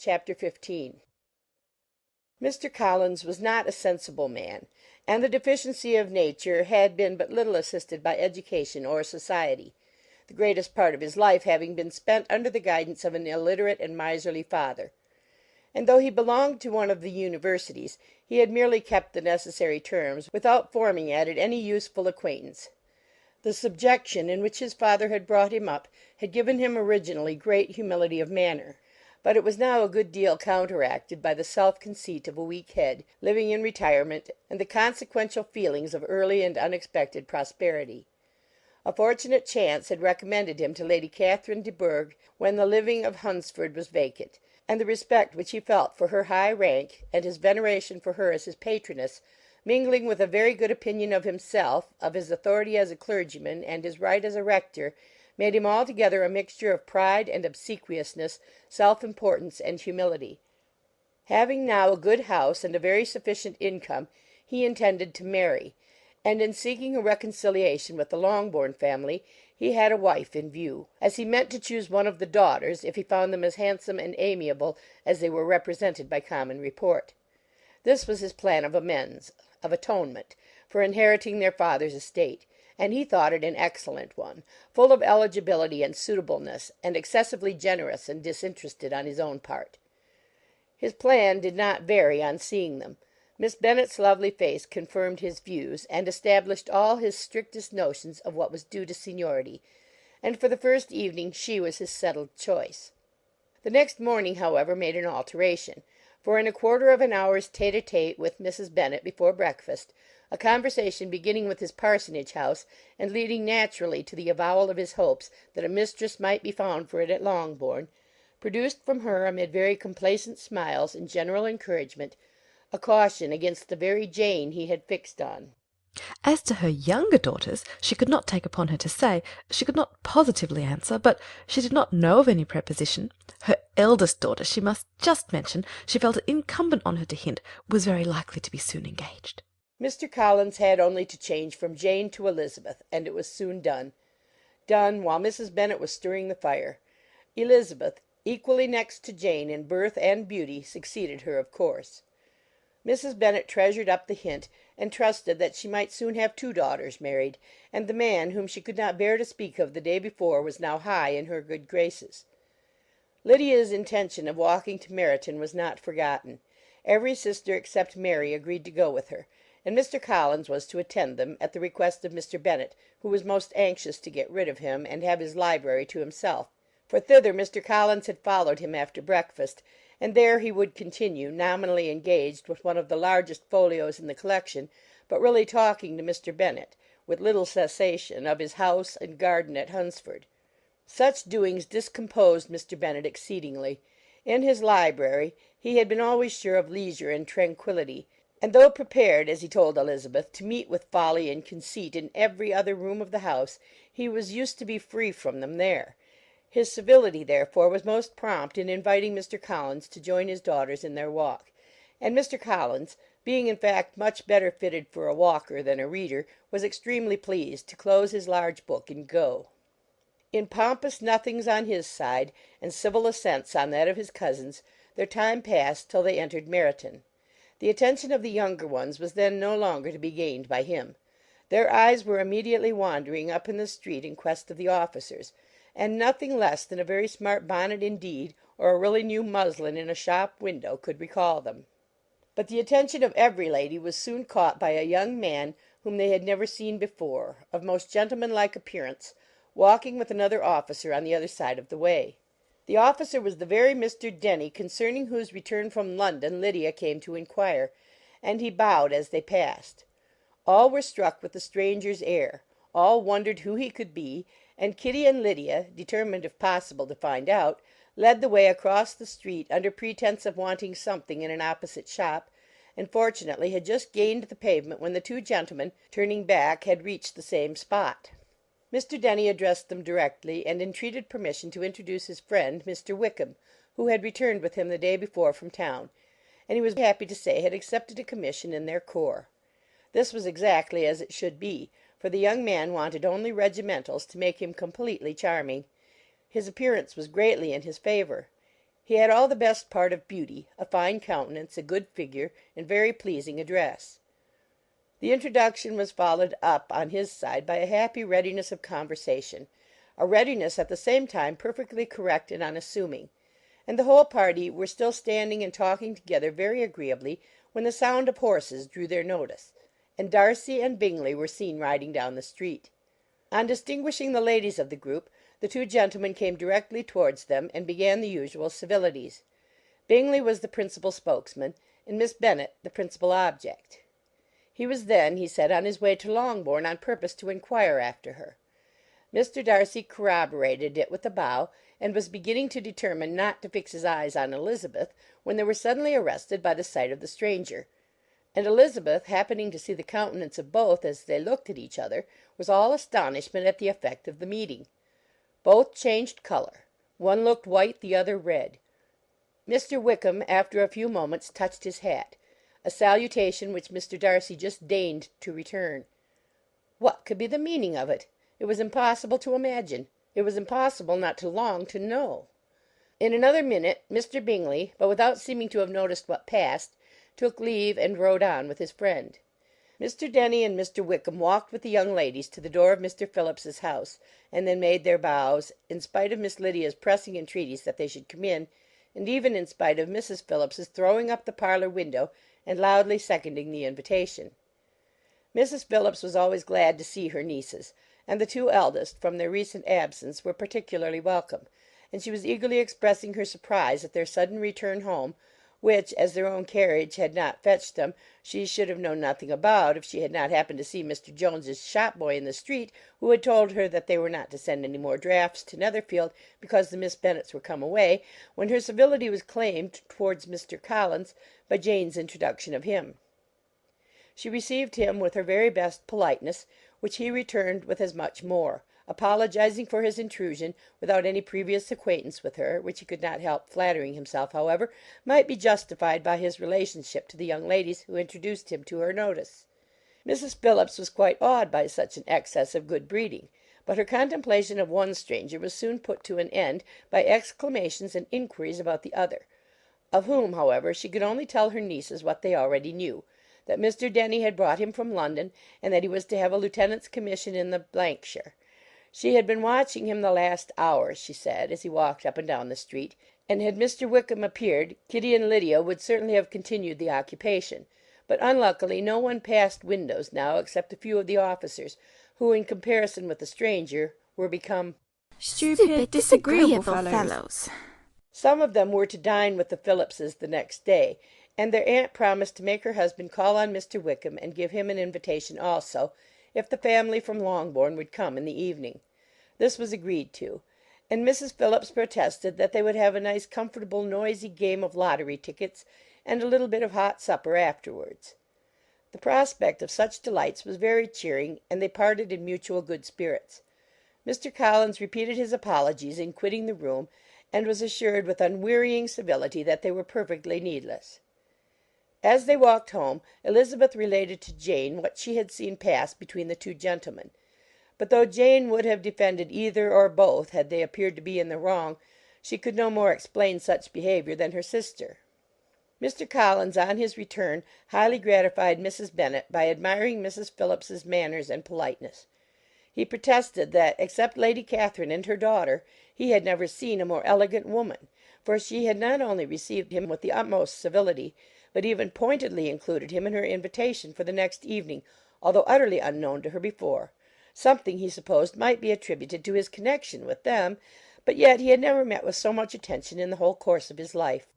CHAPTER 15 Mr. Collins was not a sensible man, and the deficiency of nature had been but little assisted by education or society, the greatest part of his life having been spent under the guidance of an illiterate and miserly father; and though he belonged to one of the universities, he had merely kept the necessary terms without forming at it any useful acquaintance. The subjection in which his father had brought him up had given him originally great humility of manner, but it was now a good deal counteracted by the self conceit of a weak head, living in retirement, and the consequential feelings of early and unexpected prosperity. A fortunate chance had recommended him to Lady Catherine de Bourgh when the living of Hunsford was vacant, and the respect which he felt for her high rank, and his veneration for her as his patroness, mingling with a very good opinion of himself, of his authority as a clergyman, and his right as a rector, made him altogether a mixture of pride and obsequiousness, self-importance and humility. Having now a good house and a very sufficient income, he intended to marry, and in seeking a reconciliation with the Longbourn family, he had a wife in view, as he meant to choose one of the daughters, if he found them as handsome and amiable as they were represented by common report. This was his plan of amends, of atonement, for inheriting their father's estate, and he thought it an excellent one, full of eligibility and suitableness, and excessively generous and disinterested on his own part. His plan did not vary on seeing them. Miss Bennet's lovely face confirmed his views, and established all his strictest notions of what was due to seniority, and for the first evening she was his settled choice. The next morning, however, made an alteration, for in a quarter of an hour's tete-a-tete with Mrs. Bennet before breakfast, a conversation beginning with his parsonage house, and leading naturally to the avowal of his hopes that a mistress might be found for it at Longbourn, produced from her, amid very complacent smiles and general encouragement, a caution against the very Jane he had fixed on. As to her younger daughters, she could not take upon her to say, she could not positively answer, but she did not know of any preposition. Her eldest daughter, she must just mention, she felt it incumbent on her to hint, was very likely to be soon engaged. Mr. Collins had only to change from Jane to Elizabeth, and it was soon done while Mrs. Bennet was stirring the fire. Elizabeth, equally next to Jane in birth and beauty, succeeded her of course. Mrs. Bennet treasured up the hint, and trusted that she might soon have two daughters married, and the man whom she could not bear to speak of the day before was now high in her good graces. Lydia's intention of walking to Meryton was not forgotten. Every sister except Mary agreed to go with her, and Mr. Collins was to attend them, at the request of Mr. Bennet, who was most anxious to get rid of him, and have his library to himself, for thither Mr. Collins had followed him after breakfast, and there he would continue, nominally engaged with one of the largest folios in the collection, but really talking to Mr. Bennet, with little cessation, of his house and garden at Hunsford. Such doings discomposed Mr. Bennet exceedingly. In his library he had been always sure of leisure and tranquillity, and though prepared, as he told Elizabeth, to meet with folly and conceit in every other room of the house, he was used to be free from them there. His civility, therefore, was most prompt in inviting Mr. Collins to join his daughters in their walk; and Mr. Collins, being in fact much better fitted for a walker than a reader, was extremely pleased to close his large book and go. In pompous nothings on his side, and civil assents on that of his cousins, their time passed till they entered Meryton. The attention of the younger ones was then no longer to be gained by him. Their eyes were immediately wandering up in the street in quest of the officers, and nothing less than a very smart bonnet indeed, or a really new muslin in a shop window, could recall them. But the attention of every lady was soon caught by a young man whom they had never seen before, of most gentlemanlike appearance, walking with another officer on the other side of the way. The officer was the very Mr. Denny concerning whose return from London Lydia came to inquire, and he bowed as they passed. All were struck with the stranger's air, all wondered who he could be, and Kitty and Lydia, determined if possible to find out, led the way across the street under pretence of wanting something in an opposite shop, and fortunately had just gained the pavement when the two gentlemen, turning back, had reached the same spot. Mr. Denny addressed them directly, and entreated permission to introduce his friend, Mr. Wickham, who had returned with him the day before from town, and he was happy to say had accepted a commission in their corps. This was exactly as it should be, for the young man wanted only regimentals to make him completely charming. His appearance was greatly in his favour. He had all the best part of beauty, a fine countenance, a good figure, and very pleasing address. The introduction was followed up on his side by a happy readiness of conversation, a readiness at the same time perfectly correct and unassuming; and the whole party were still standing and talking together very agreeably when the sound of horses drew their notice, and Darcy and Bingley were seen riding down the street. On distinguishing the ladies of the group, the two gentlemen came directly towards them, and began the usual civilities. Bingley was the principal spokesman, and Miss Bennet the principal object. He was then, he said, on his way to Longbourn on purpose to inquire after her. Mr. Darcy corroborated it with a bow, and was beginning to determine not to fix his eyes on Elizabeth, when they were suddenly arrested by the sight of the stranger; and Elizabeth, happening to see the countenance of both as they looked at each other, was all astonishment at the effect of the meeting. Both changed colour. One looked white, the other red. Mr. Wickham, after a few moments, touched his hat, a salutation which Mr. Darcy just deigned to return. What could be the meaning of it? It was impossible to imagine. It was impossible not to long to know. In another minute Mr. Bingley, but without seeming to have noticed what passed, took leave and rode on with his friend. Mr. Denny and Mr. Wickham walked with the young ladies to the door of Mr. Phillips's house, and then made their bows, in spite of Miss Lydia's pressing entreaties that they should come in, and even in spite of Mrs. Phillips's throwing up the parlour window and loudly seconding the invitation. Mrs. Phillips was always glad to see her nieces, and the two eldest, from their recent absence, were particularly welcome, and she was eagerly expressing her surprise at their sudden return home, which, as their own carriage had not fetched them, she should have known nothing about if she had not happened to see Mr. Jones's shop-boy in the street, who had told her that they were not to send any more drafts to Netherfield because the Miss Bennets were come away, when her civility was claimed towards Mr. Collins by Jane's introduction of him. She received him with her very best politeness, which he returned with as much more, apologizing for his intrusion, without any previous acquaintance with her, which he could not help flattering himself, however, might be justified by his relationship to the young ladies who introduced him to her notice. Mrs. Phillips was quite awed by such an excess of good breeding, but her contemplation of one stranger was soon put to an end by exclamations and inquiries about the other, of whom, however, she could only tell her nieces what they already knew, that Mr. Denny had brought him from London, and that he was to have a lieutenant's commission in the shire. She had been watching him the last hour, she said, as he walked up and down the street, and had Mr. Wickham appeared, Kitty and Lydia would certainly have continued the occupation; but unluckily no one passed windows now except a few of the officers, who, in comparison with the stranger, were become stupid, disagreeable fellows. Some of them were to dine with the Phillipses the next day, and their aunt promised to make her husband call on Mr. Wickham and give him an invitation also, if the family from Longbourn would come in the evening. This was agreed to, and Mrs. Phillips protested that they would have a nice comfortable noisy game of lottery tickets, and a little bit of hot supper afterwards. The prospect of such delights was very cheering, and they parted in mutual good spirits. Mr. Collins repeated his apologies in quitting the room, and was assured with unwearying civility that they were perfectly needless. As they walked home, Elizabeth related to Jane what she had seen pass between the two gentlemen; but though Jane would have defended either or both had they appeared to be in the wrong, she could no more explain such behaviour than her sister. Mr. Collins, on his return, highly gratified Mrs. Bennet by admiring Mrs. Phillips's manners and politeness. He protested that, except Lady Catherine and her daughter, he had never seen a more elegant woman, for she had not only received him with the utmost civility, but even pointedly included him in her invitation for the next evening, although utterly unknown to her before; something, he supposed, might be attributed to his connection with them, but yet he had never met with so much attention in the whole course of his life.